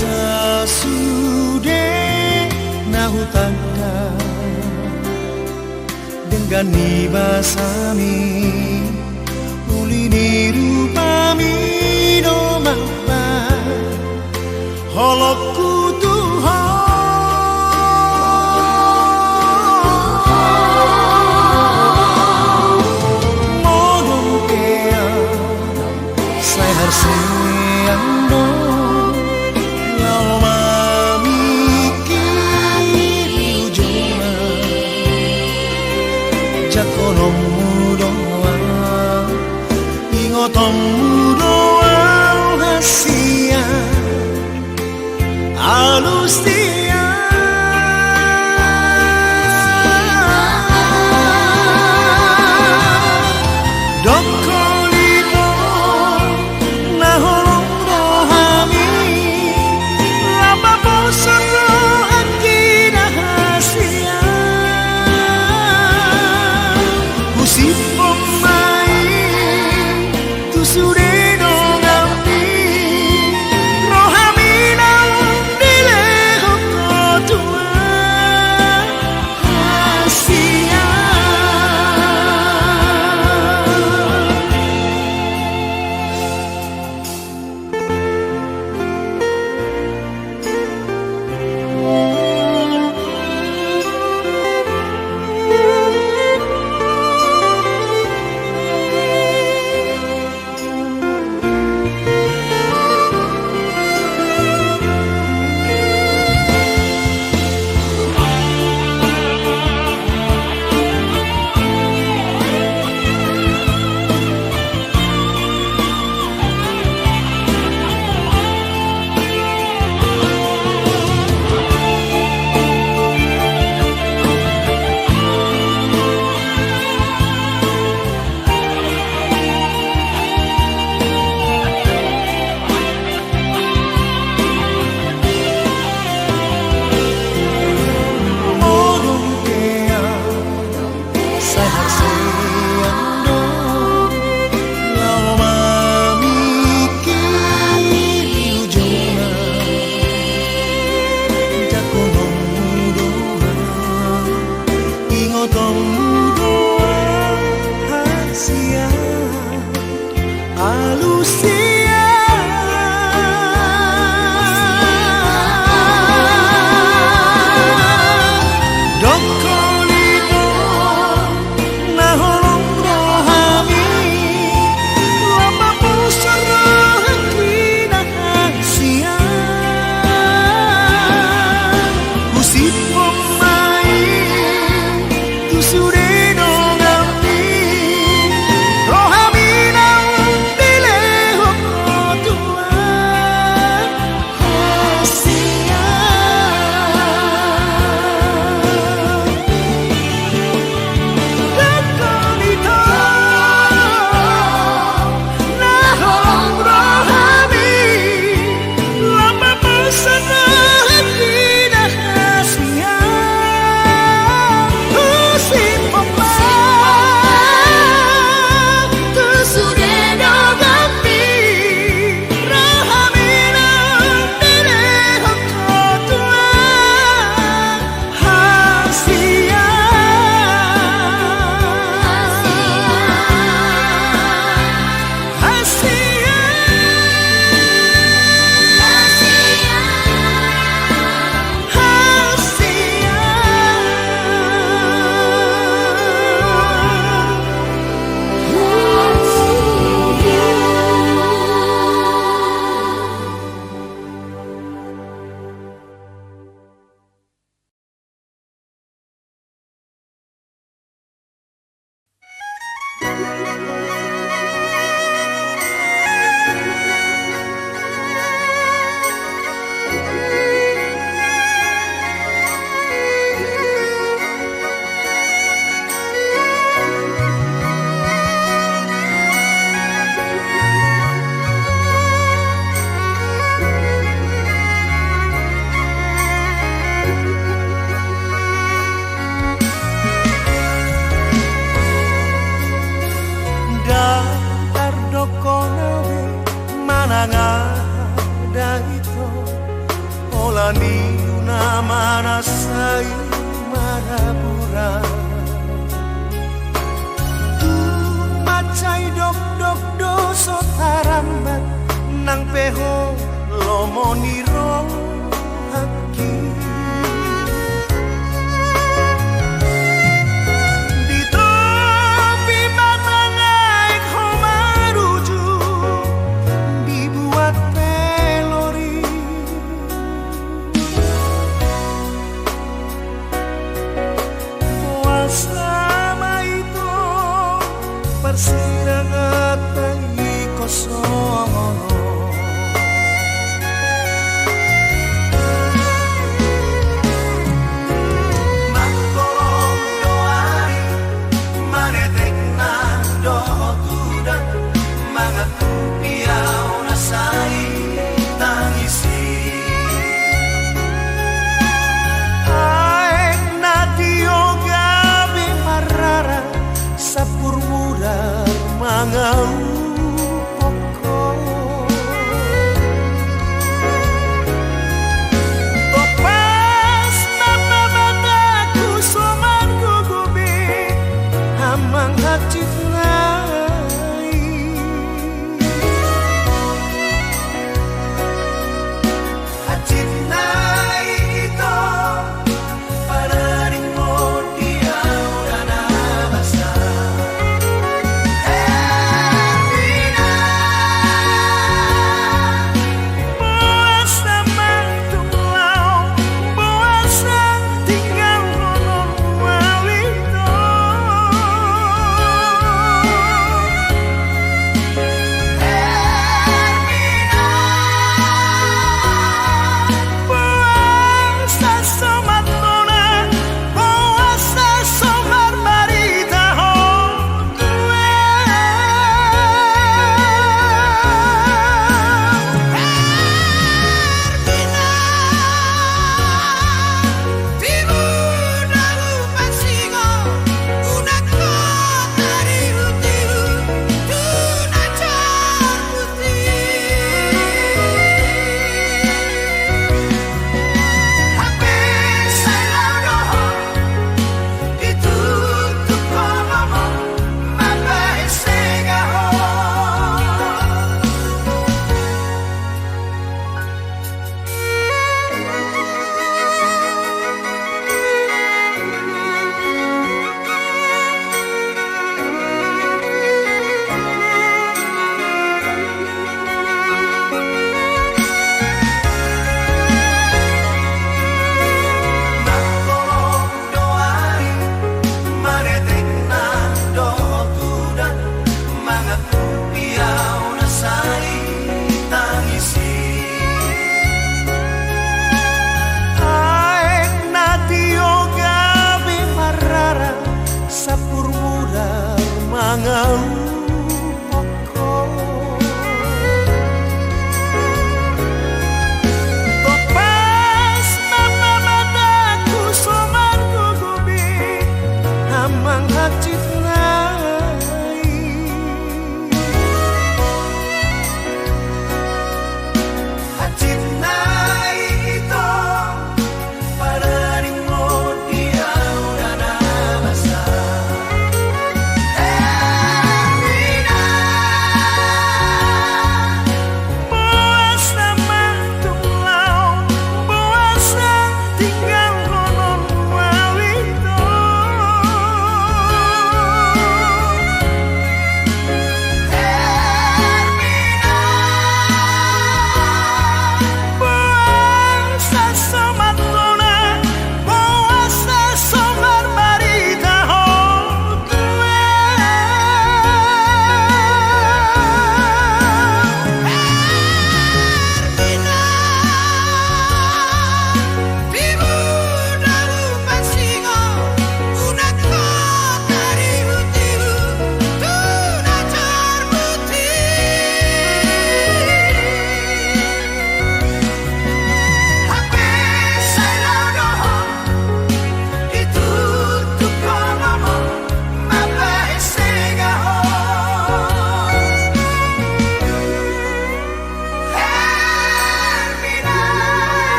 Sesudah nahutaka dengan nibasami ulini rupami no mapa holokku Tuhan modong kea saya harus siang jakonomu doang ingotomu doang hasia alustia dokolimo naholong rohami lama bosan rohati hasia si pemain tu sudah nongampi rohami nang dilehoko masai marabura tu macai dok dok doso tarambat nang peho lomoniro haki di topi batangai komaruju dibuat pelori sama itu persidangan tangi kosong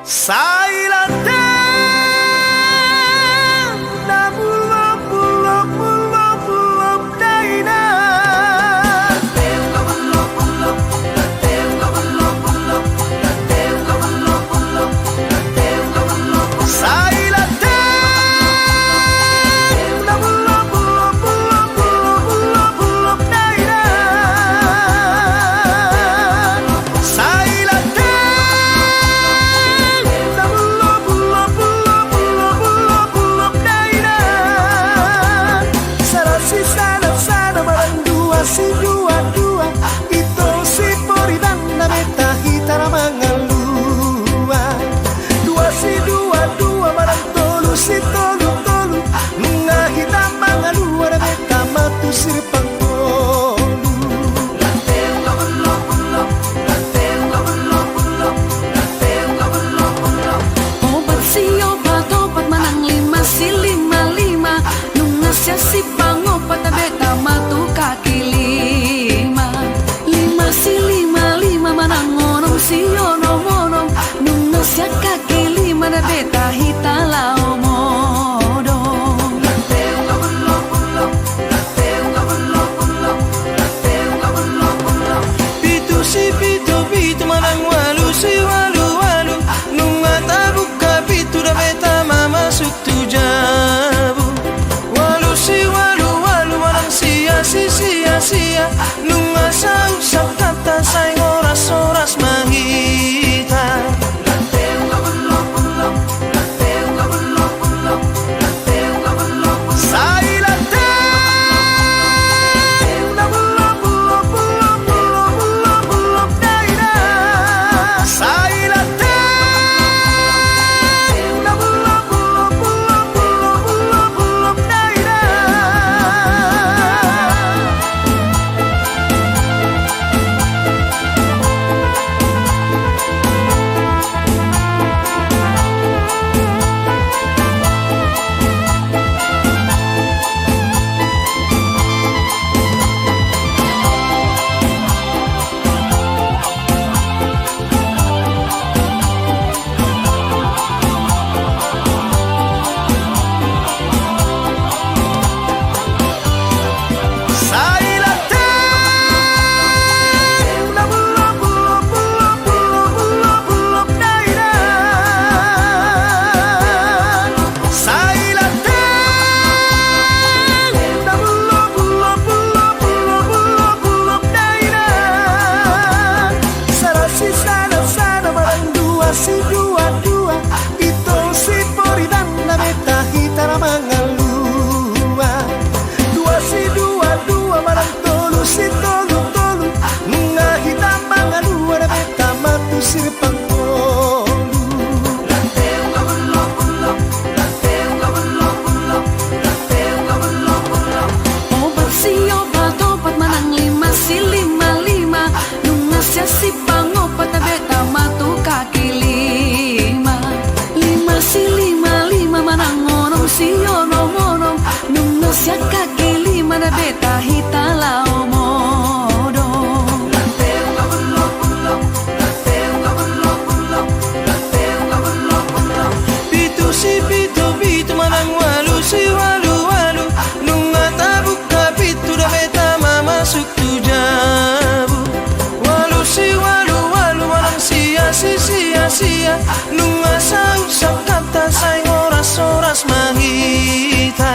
Sailate na bulok bulok bulok bulok daina. Sailate na bulok bulok bulok bulok bulok bulok daina. Sailate na bulok bulok bulok bulok bulok bulok daina. Sarasi sana sana barang dua si dua dua itu si poridan na meta hitara mangalua. Dua si dua dua barang tolu si tolu tolu nunga hitam mangalua na meta matu sirpang tolu. Obat si obat obat manang lima si lima lima nunga siya si pangopat na beta matu kaki lima. Lima si lima lima manang onom si onom onom nunga siya kaki lima na beta hitala omodong. Pitu si pitu pitu manang walu si walu walu nunga tabuka pitu da beta mama masuk tu jabu. Walu si walu walu manang sia si sia sia nunga sau sak tata sai horas horas mahita. Sailate na bulok bulok bulok bulok bulok bulok daina. Sailate na bulok bulok bulok bulok bulok bulok daina. Sailate na bulok bulok bulok bulok bulok bulok daina. Sailate na bulok bulok bulok bulok bulok bulok daina. Sarasi sana sana barang dua si dua dua itu si poridan na beta hitara mangalua. Dua si dua dua barang tolu si tolu tolu nunga hitam mangalua na beta matu sirpang tolu. Obat si obat obat manang lima si lima lima nunga siya si pangopat na beta matu kaki lima. Lima si lima lima manang onom si onom onom nunga siya kaki lima na beta hitala omodong. Pitu si pitu pitu manang walu si walu walu nunga tabuka pitu da beta mama masuk tu jabu. Walu si walu walu manang sia si sia sia nunga sau sak kata sai horas horas mahita.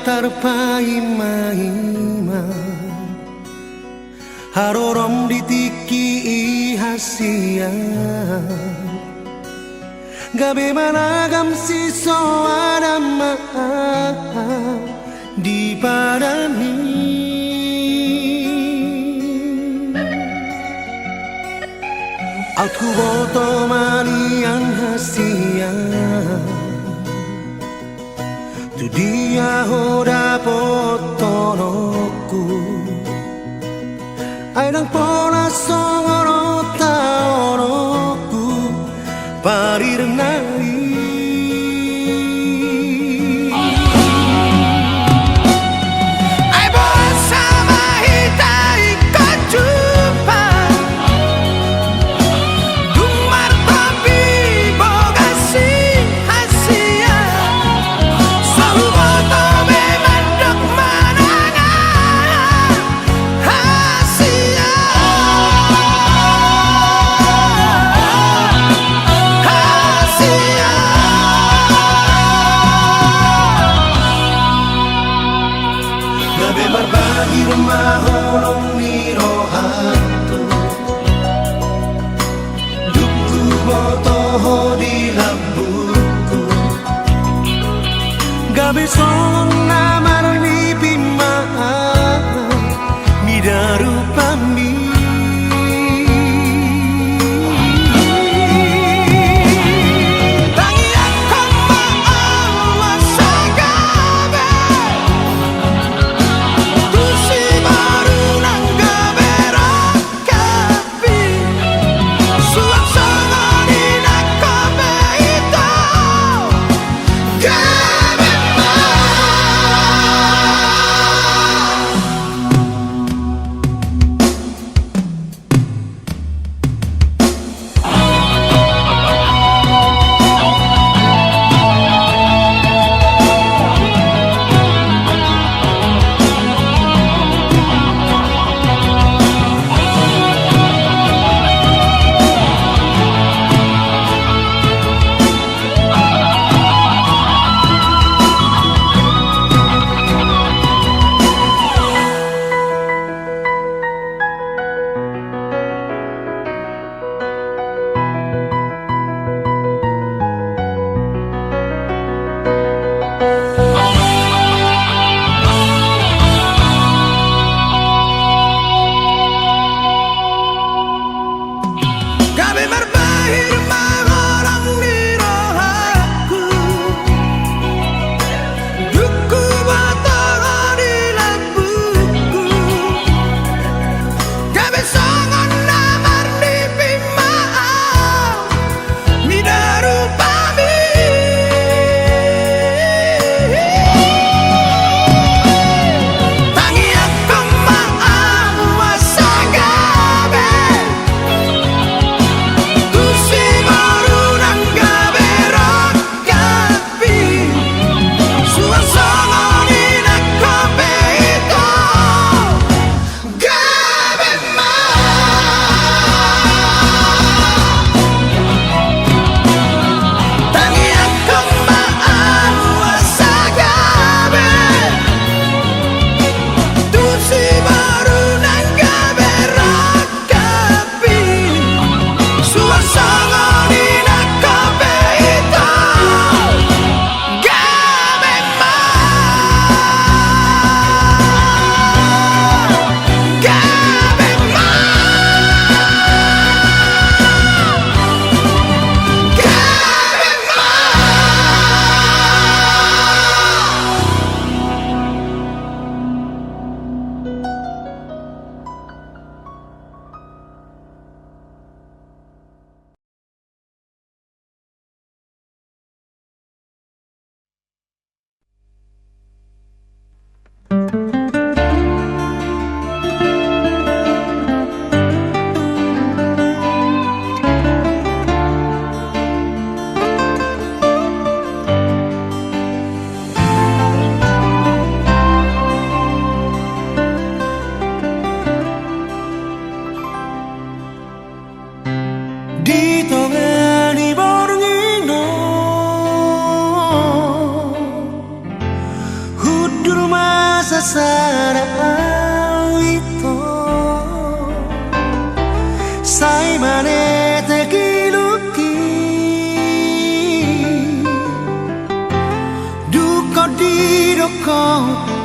tarpaima-ima harorom ditiki hasia gabe managam siso adama di padani aku boto malian hasia tu dia hoda potonoku ai nang pola songoro taoroku parir nari ai bersama hitai kejumpa dumar tapi bogasi hasia sahuboto memandok manangan hasia hasia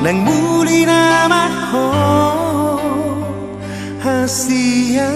nang muli na maho hasia.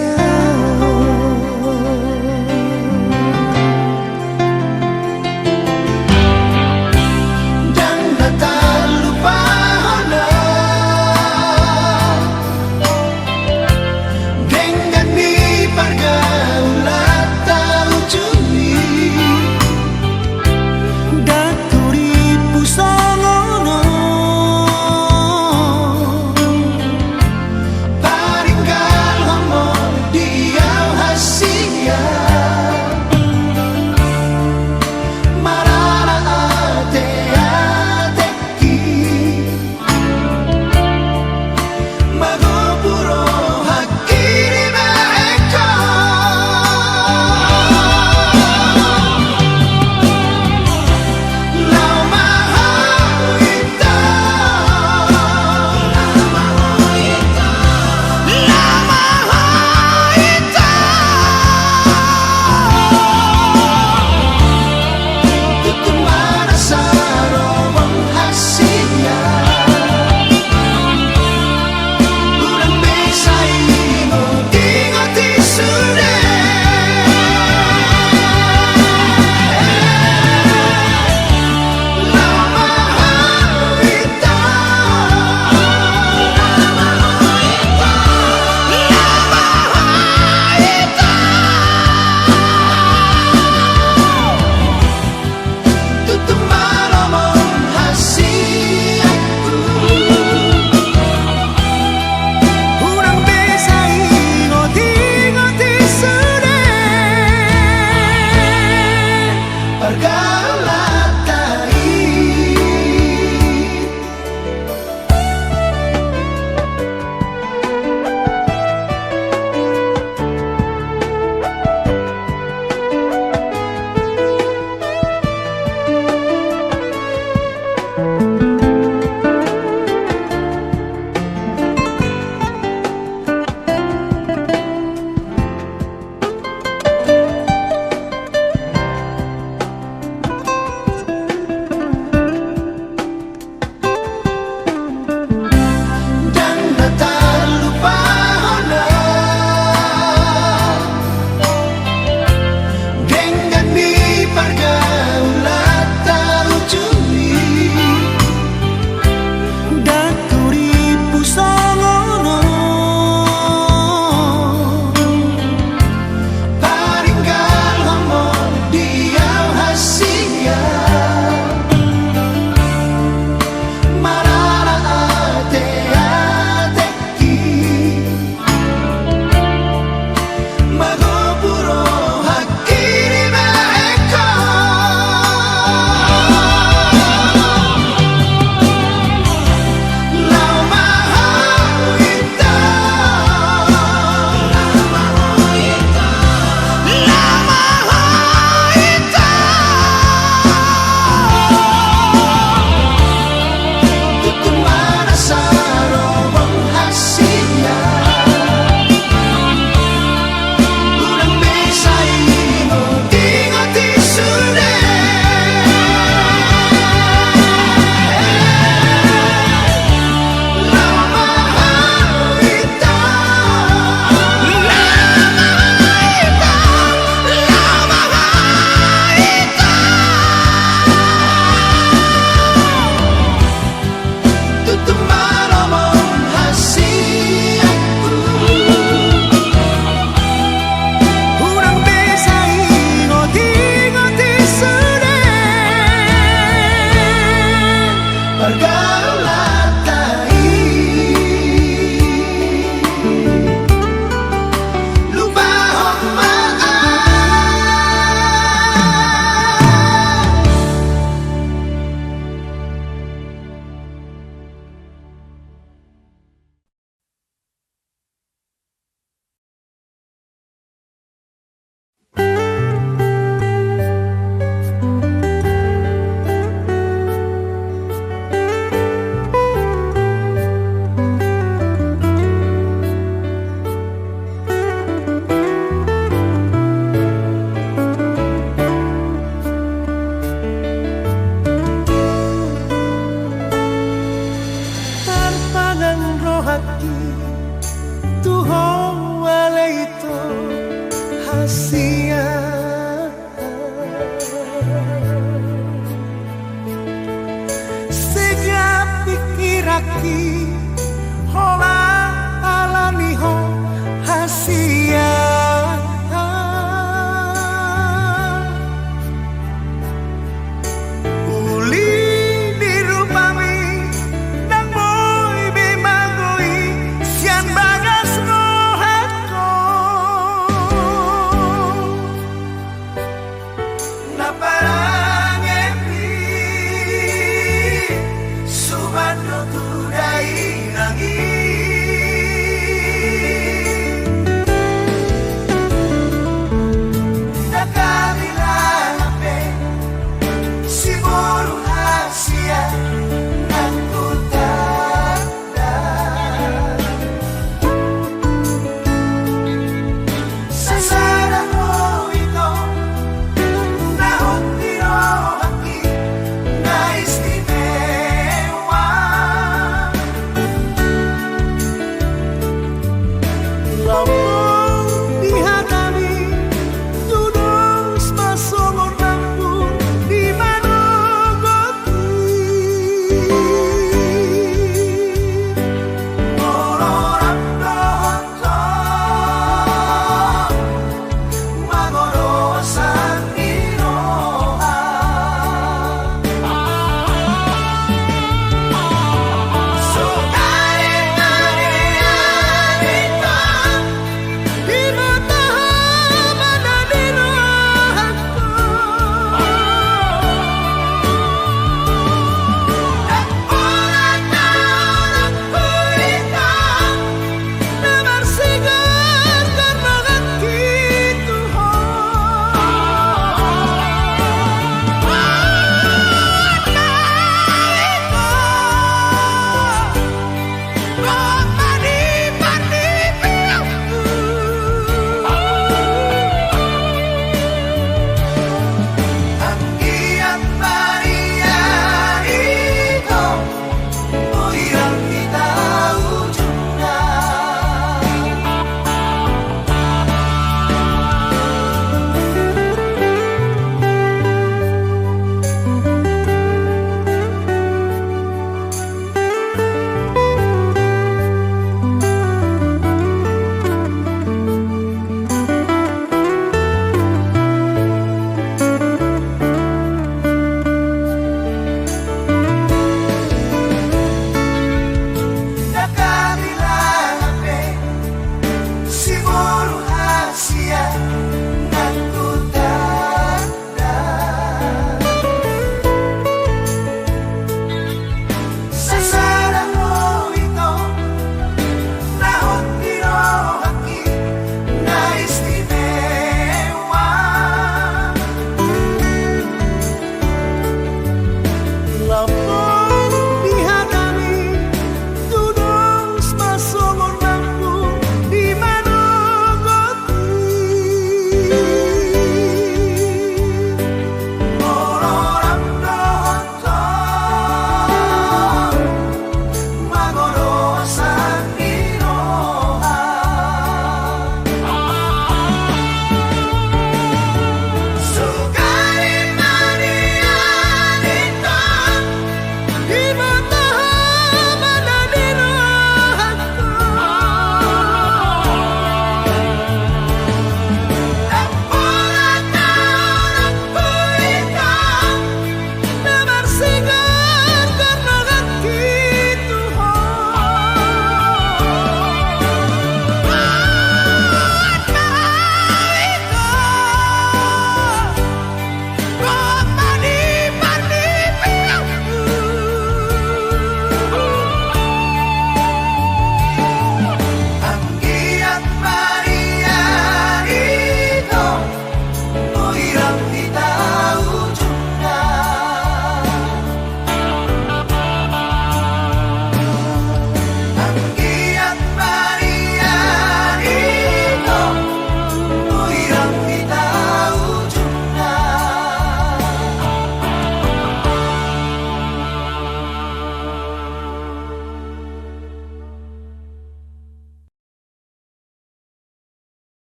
laki hola alani ho hasia uli dirupami nang boy bemagoi sian bagas rohako na parang epi subano tudai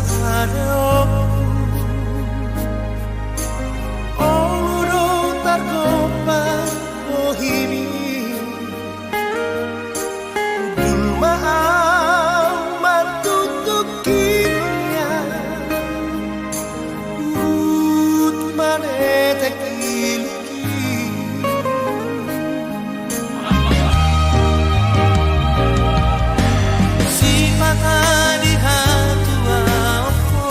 sadeo Oro targopa ohimi Dulma matutukinya Ut manete kiluki Sifat hadi hatua opo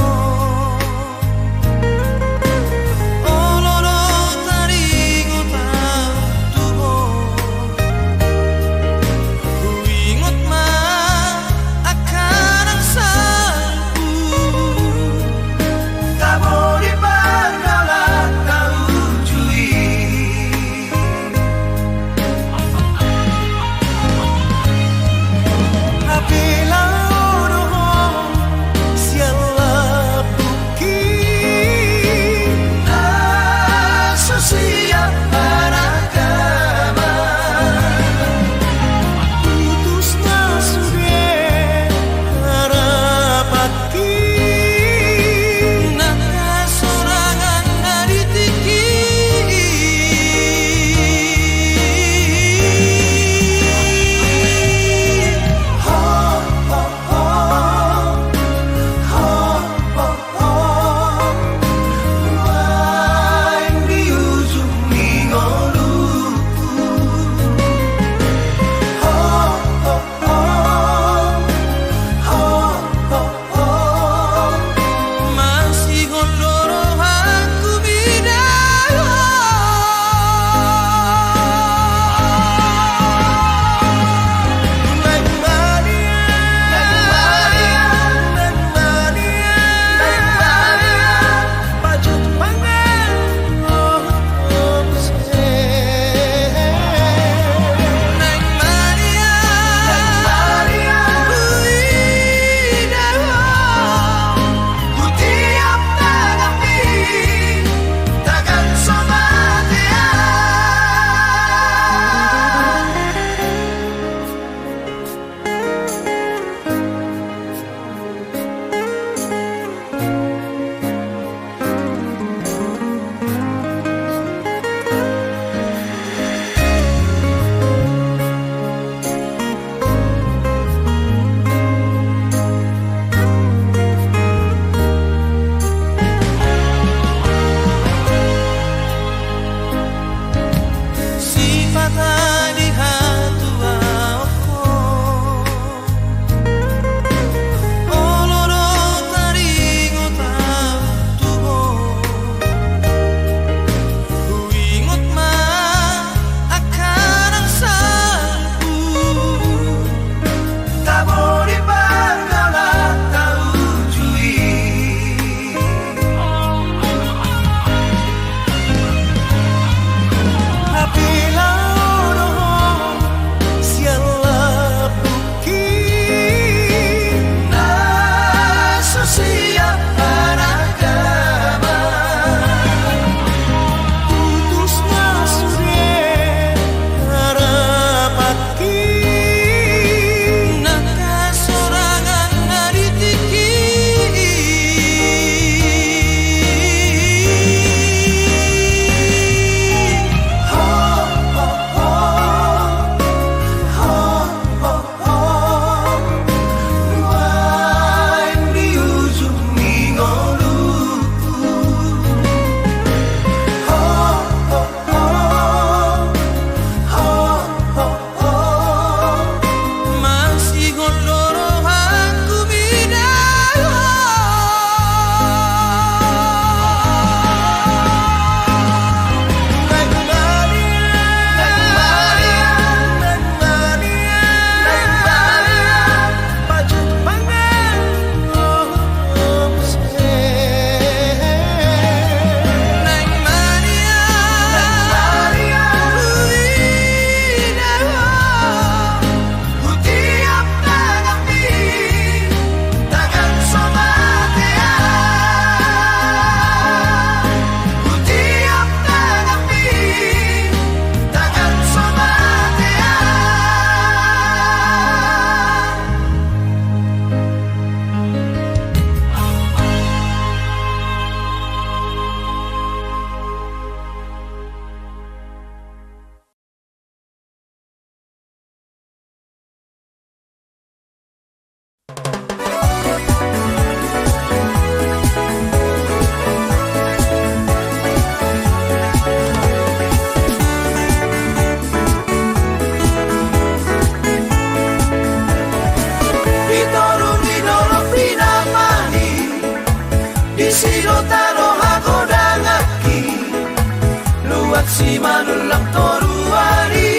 si manulak toruari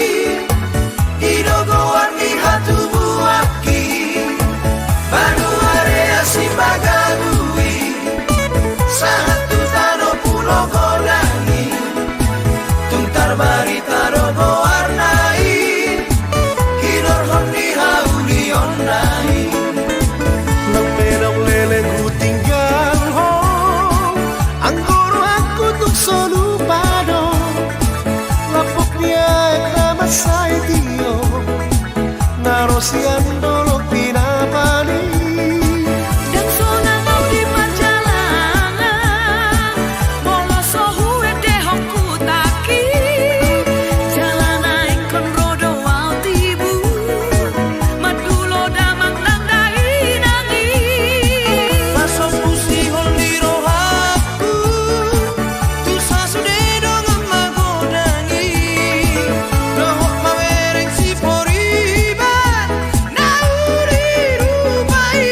idogo warni hatu buaki banu area si bagabui sahatu tano pulo godangi tuntar bari taro go warnai kinor honi hauli onai nang merong lele ku tinggal ho ang goro aku tuk solupado lapok niya namasay tiyo narosiando lo pinapani Dan sonangau di perjalanan Boloso hue dehok kutaki Jalanai kon rodo wau tibu Madulo damang nandai nangi Masuk pusi holi rohaku tu sasude dong magodangi lohok mawereng si poriba nauri rupai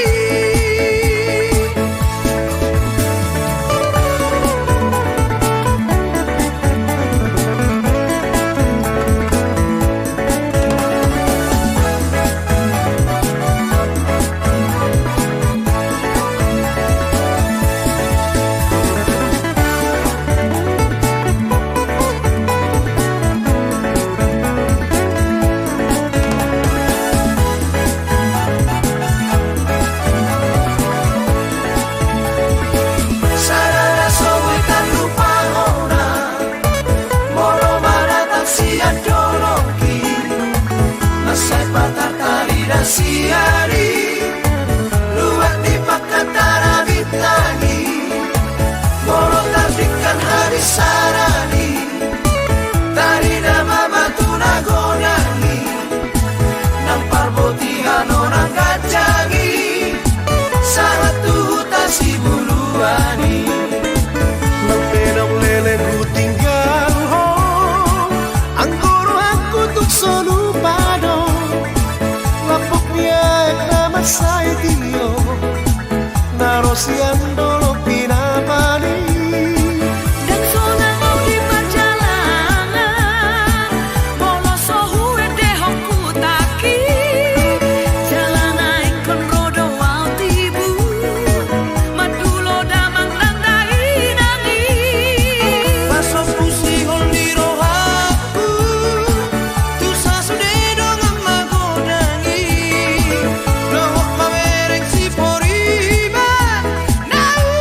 sarara sowetan lupa ona moro maratang si adoloki masai patar tari dan siari luak di pakatara bitangi moro tardikan hari sarani tari dama batu nagonangi nampar botihan orang gajangi satu huta si buluani nang merong lele ku tinggal ho ang goro aku tuk solupado lapok niya namasay tiyo narosiando lo pinapani Dan sonangau di perjalanan Boloso hue dehok kutaki Jalanai kon rodo wau tibu Madulo damang nandai nangi Masuk pusi holi rohaku tu sasude dong magodangi lohok mawereng si poriba nauri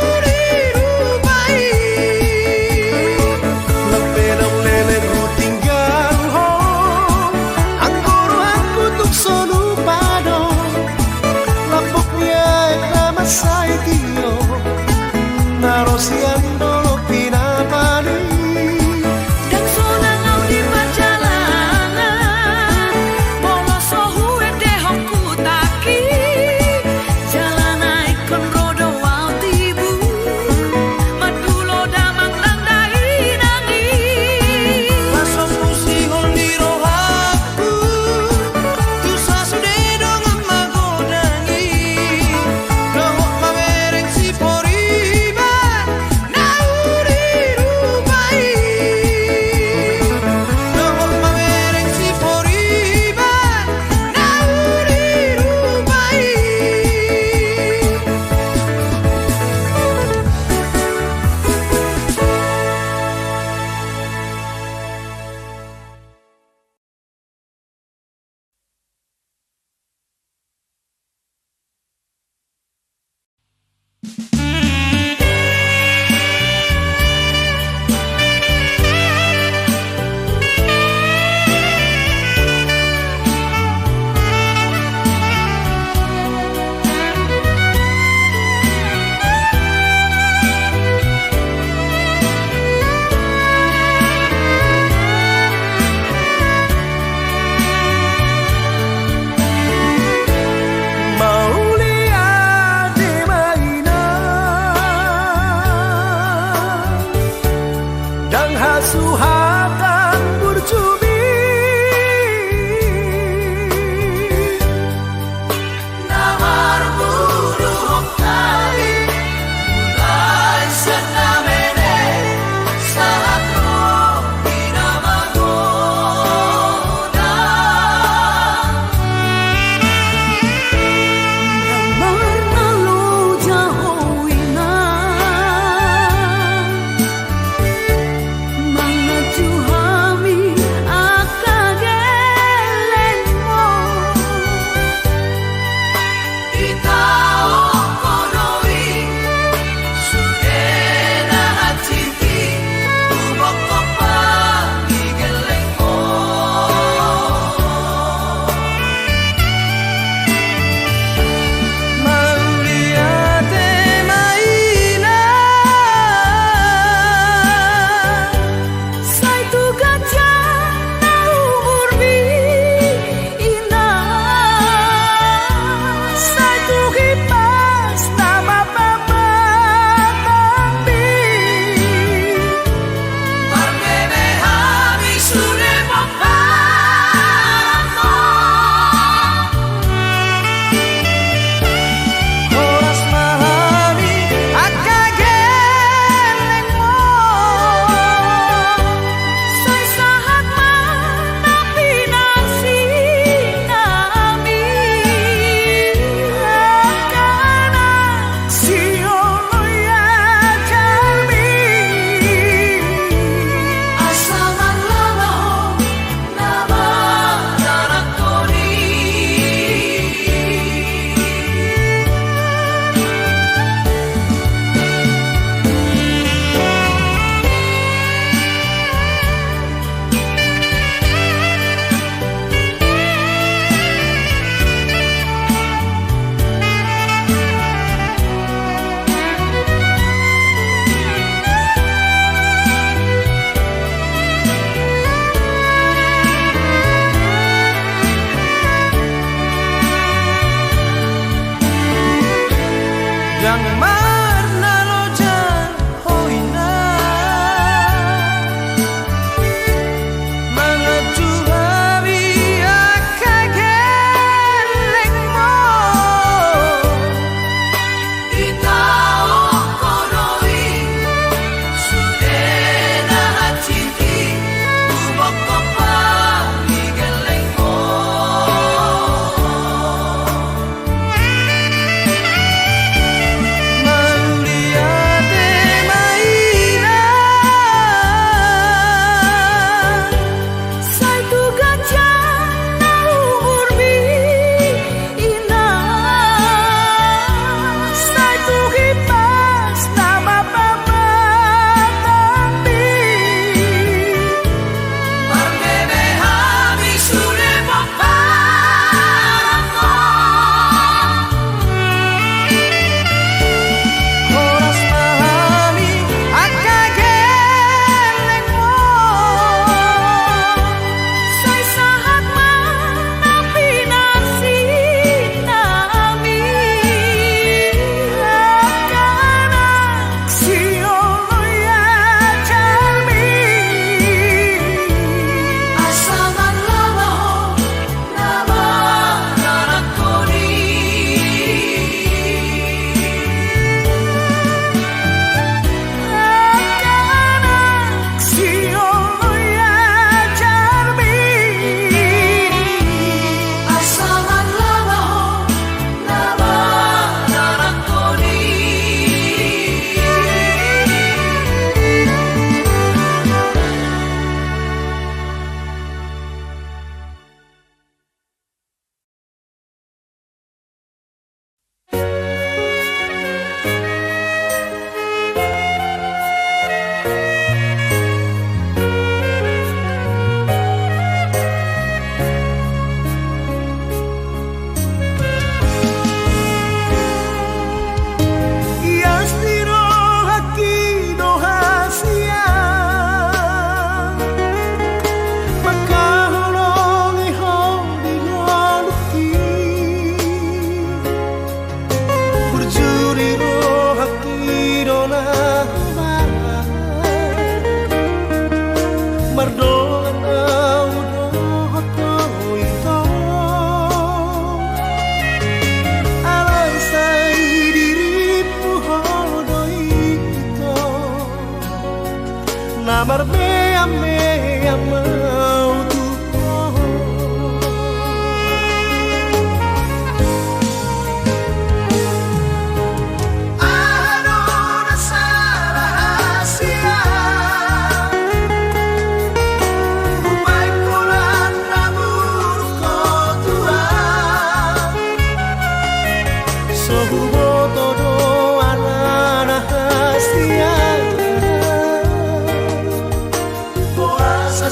Amar me amau tu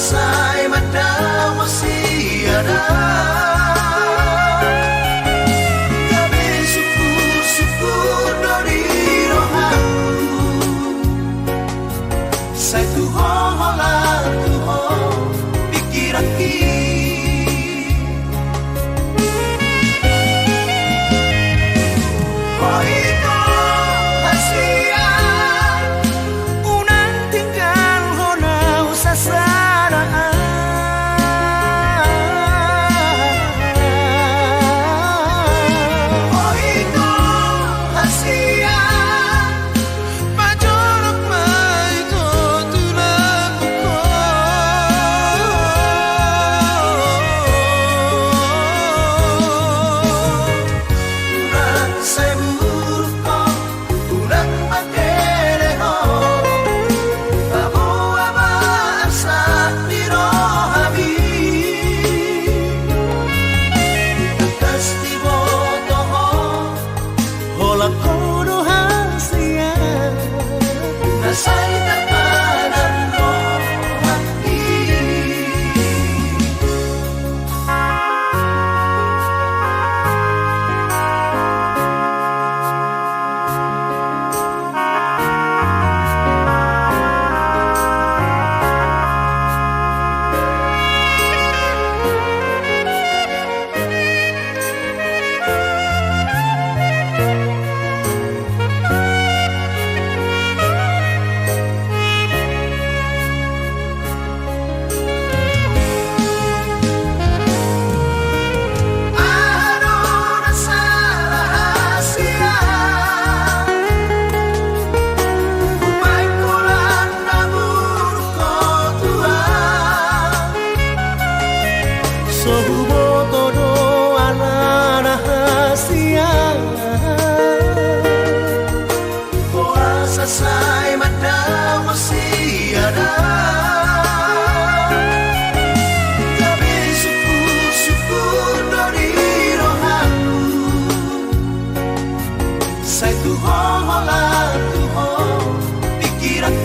Sai mata masih ada. Tapi syukur dari rohaku. Saya Tuhan lah Tuhan pikiran selesai mata masih ada. Tapi syukur dari rohaku. Saya Tuhan lah Tuhan pikiran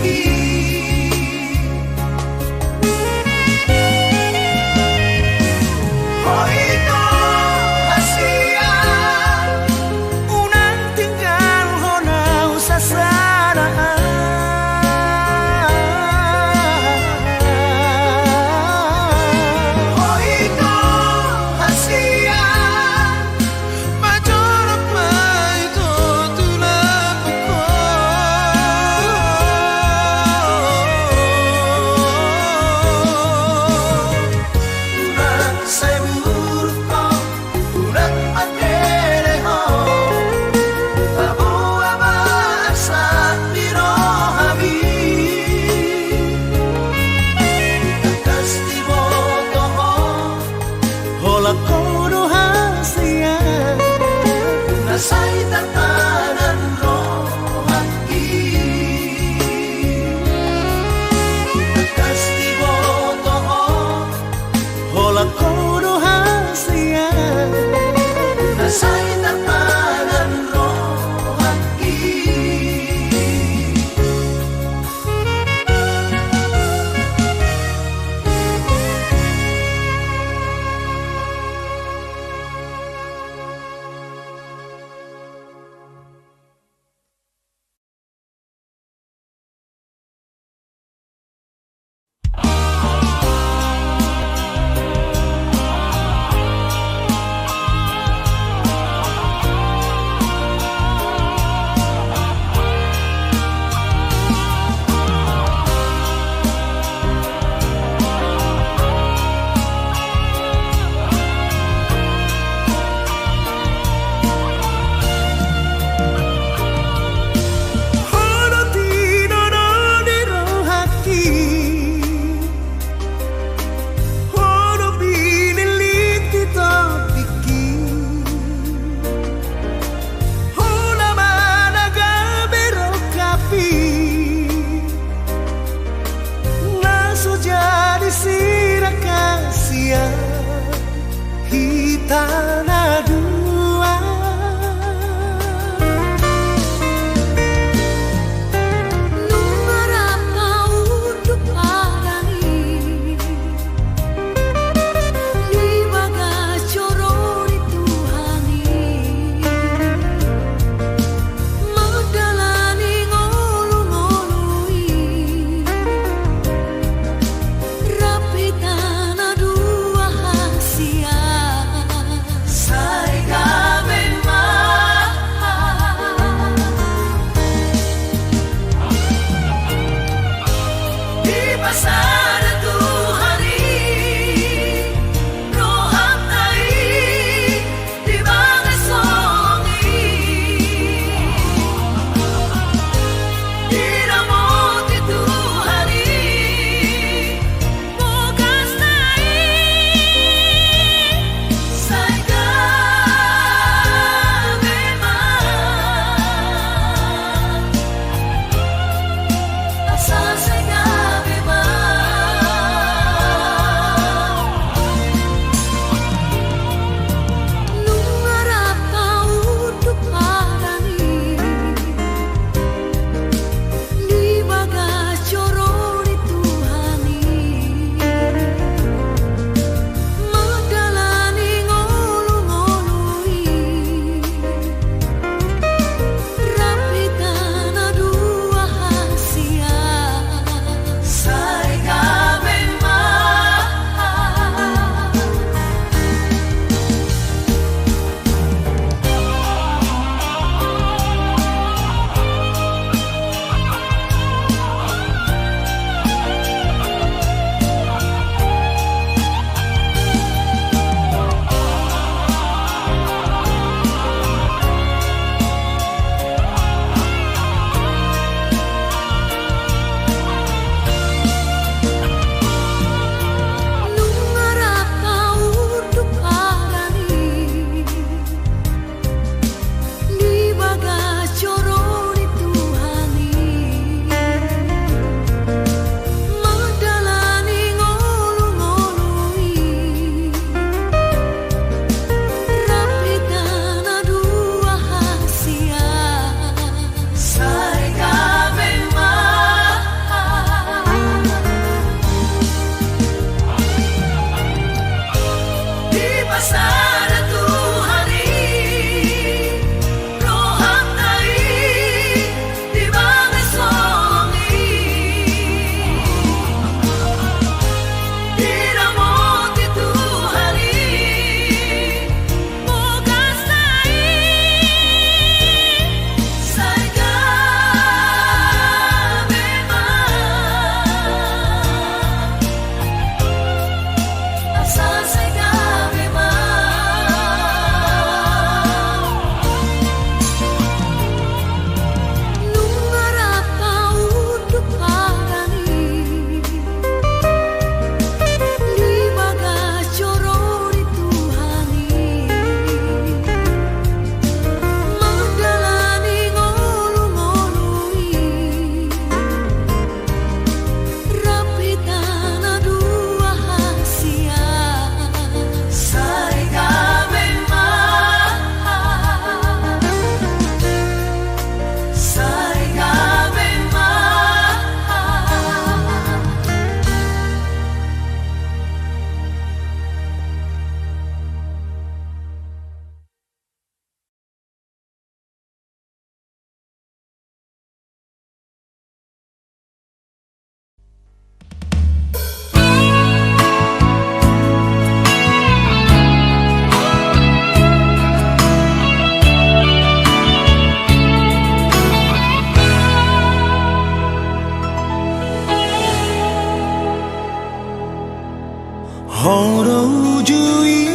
Horo ujui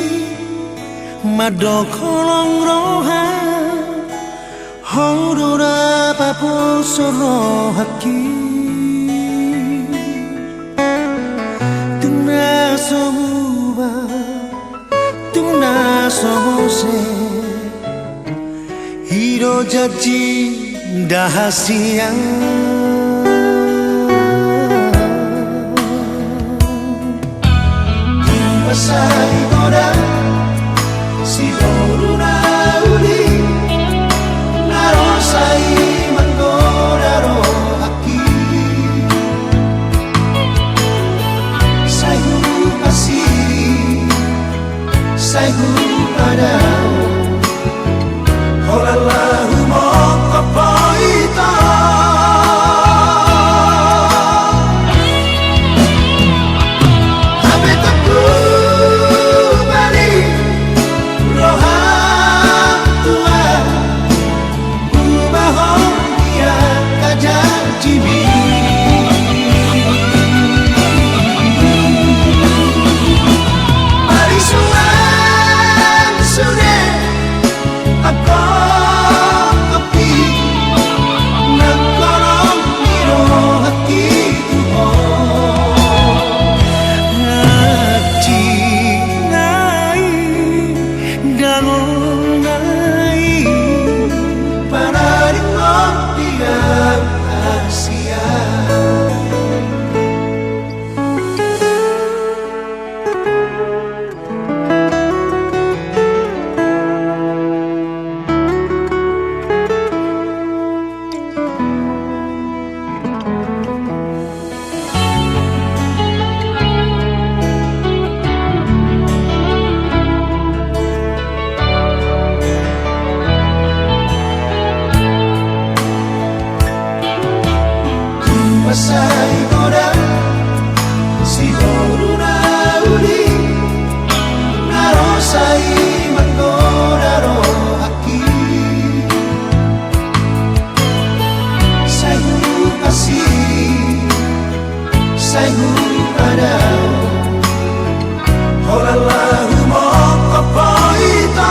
Mado kolong roha Horo rapapo soro haki Tuna somuba Tuna somose Hiro jaji dahasiang Masai koda si boru na uli narosai manggoda ro haki saihu kasiri saihu padao holallahu mokapaita Masai koda si boru na uli narosai manggoda ro haki saihu kasih saihu padao holallahu mokapaita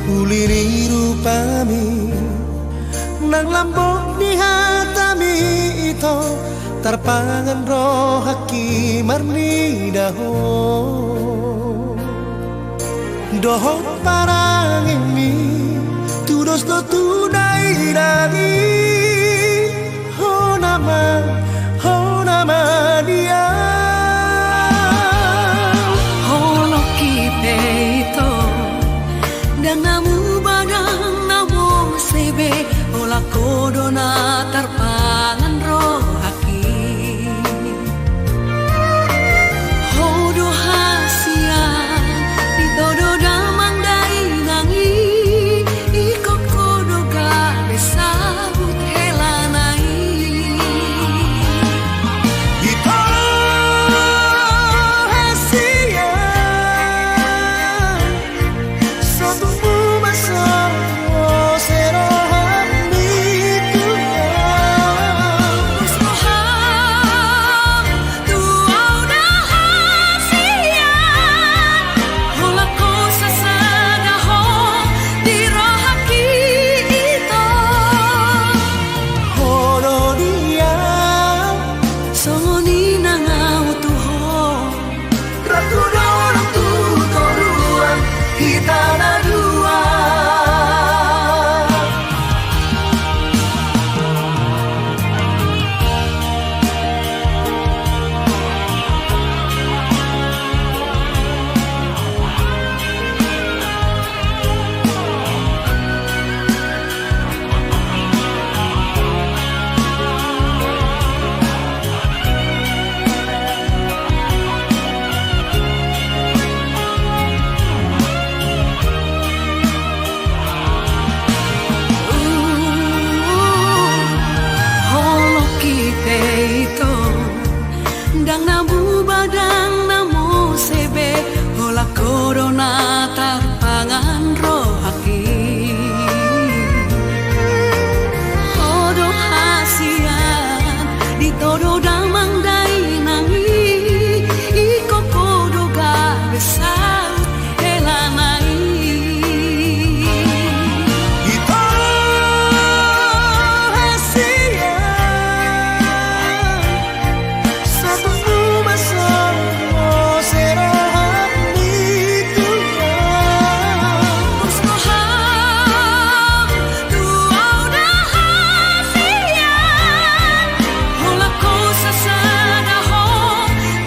Uliri rupami nang lambok ni hatami ito tarpangan roh haki marni daho doho parang ini tudo putus no tunay nagi ho naman dia Holo kipe ito dan namu badang namu sebe ola kodo na tarpangan rohaki Hodo hasia ditodo damang dai nangi iko kodo ga besabut helanai Ito hasia sa tumumasa mo serohan dito Gusto ham tuaw na hasia Hula ko sa sadaho di rohaki ito Hono dia Soni na ngautuho Ratudor tutoruan kita na dua Holo kipe ito Dang nabu badang namu sebe Hola korona tarpangan rohaki Hodo hasian ditodo damang dai nangi Iko kodo ga besar helanai Ito hasia sa tumumasa mo serohan dito Gusto ham tuaw na hasia Hula ko sa sadaho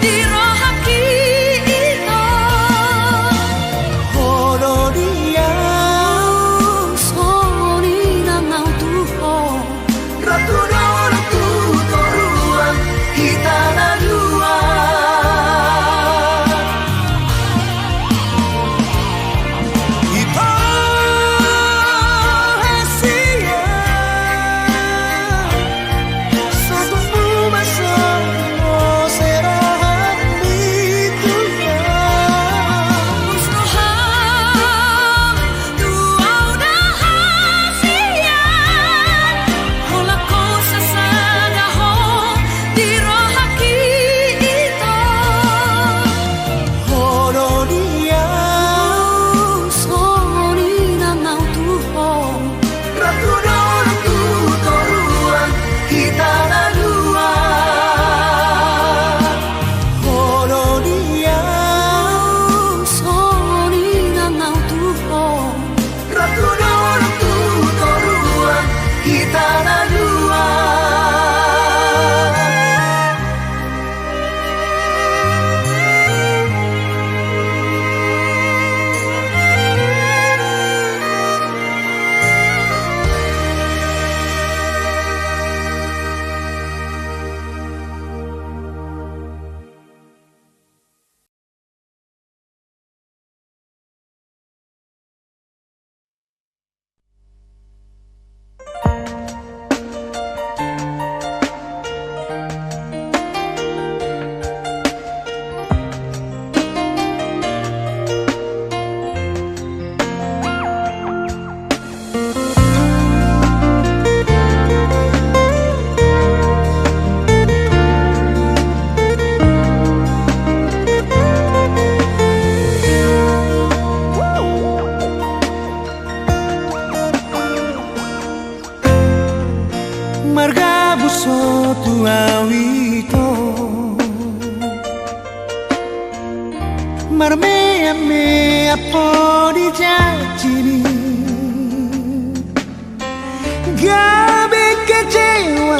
di rohaki ito Hono dia Soni na ngautuho Ratudor tutoruan kita na dua Ito hasia sa tumumasa mo serohan dito Gusto ham tuaw na hasia Hula ko sa sadaho di rohaki ito Hono dia Soni na ngautuho Ratudor tutoruan kita na dua Hono dia Soni na ngautuho Ratudor tutoruan kita na dua Marmea me apodi jajini Gabe kecewa